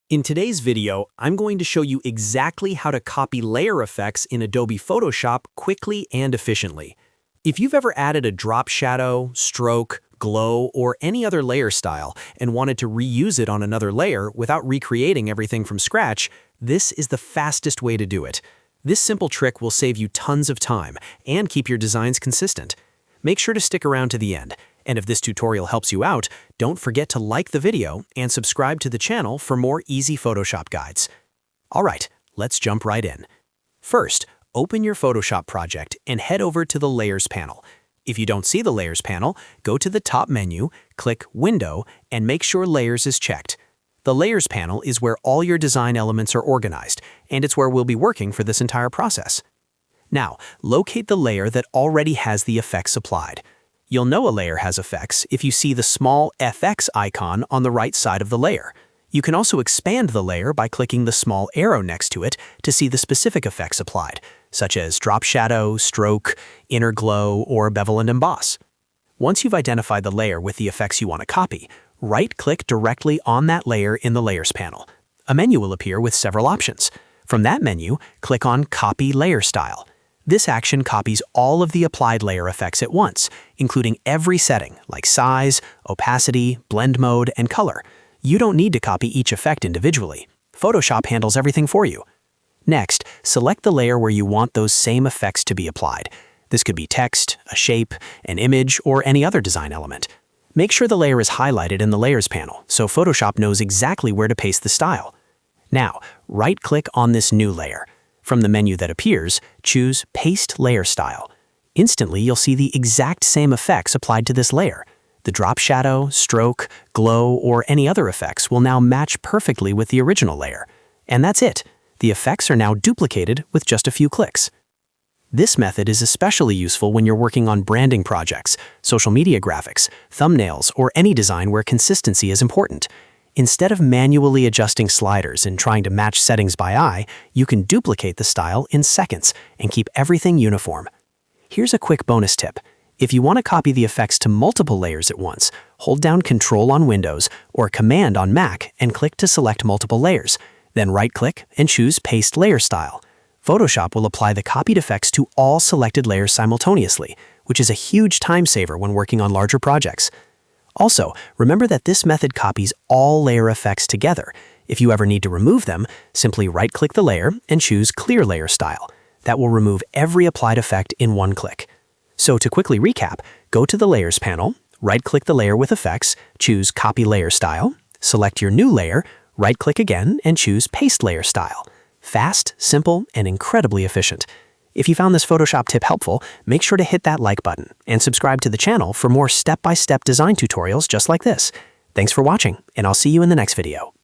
In today's video, I'm going to show you exactly how to copy layer effects in Adobe Photoshop quickly and efficiently. If you've ever added a drop shadow, stroke, glow, or any other layer style and wanted to reuse it on another layer without recreating everything from scratch, this is the fastest way to do it. This simple trick will save you tons of time and keep your designs consistent. Make sure to stick around to the end. And if this tutorial helps you out, don't forget to like the video and subscribe to the channel for more easy Photoshop guides. Alright, let's jump right in. First, open your Photoshop project and head over to the Layers panel. If you don't see the Layers panel, go to the top menu, click Window, and make sure Layers is checked. The Layers panel is where all your design elements are organized, and it's where we'll be working for this entire process. Now, locate the layer that already has the effects applied. You'll know a layer has effects if you see the small FX icon on the right side of the layer. You can also expand the layer by clicking the small arrow next to it to see the specific effects applied, such as drop shadow, stroke, inner glow, or bevel and emboss. Once you've identified the layer with the effects you want to copy, right-click directly on that layer in the Layers panel. A menu will appear with several options. From that menu, click on Copy Layer Style. This action copies all of the applied layer effects at once, including every setting like size, opacity, blend mode, and color. You don't need to copy each effect individually. Photoshop handles everything for you. Next, select the layer where you want those same effects to be applied. This could be text, a shape, an image, or any other design element. Make sure the layer is highlighted in the Layers panel so Photoshop knows exactly where to paste the style. Now, right-click on this new layer. From the menu that appears, choose Paste Layer Style. Instantly, you'll see the exact same effects applied to this layer. The drop shadow, stroke, glow, or any other effects will now match perfectly with the original layer. And that's it. The effects are now duplicated with just a few clicks. This method is especially useful when you're working on branding projects, social media graphics, thumbnails, or any design where consistency is important. Instead of manually adjusting sliders and trying to match settings by eye, you can duplicate the style in seconds and keep everything uniform. Here's a quick bonus tip. If you want to copy the effects to multiple layers at once, hold down Control on Windows or Command on Mac and click to select multiple layers. Then right-click and choose Paste Layer Style. Photoshop will apply the copied effects to all selected layers simultaneously, which is a huge time saver when working on larger projects. Also, remember that this method copies all layer effects together. If you ever need to remove them, simply right-click the layer and choose Clear Layer Style. That will remove every applied effect in one click. So to quickly recap, go to the Layers panel, right-click the layer with effects, choose Copy Layer Style, select your new layer, right-click again, and choose Paste Layer Style. Fast, simple, and incredibly efficient. If you found this Photoshop tip helpful, make sure to hit that like button and subscribe to the channel for more step-by-step design tutorials just like this. Thanks for watching, and I'll see you in the next video.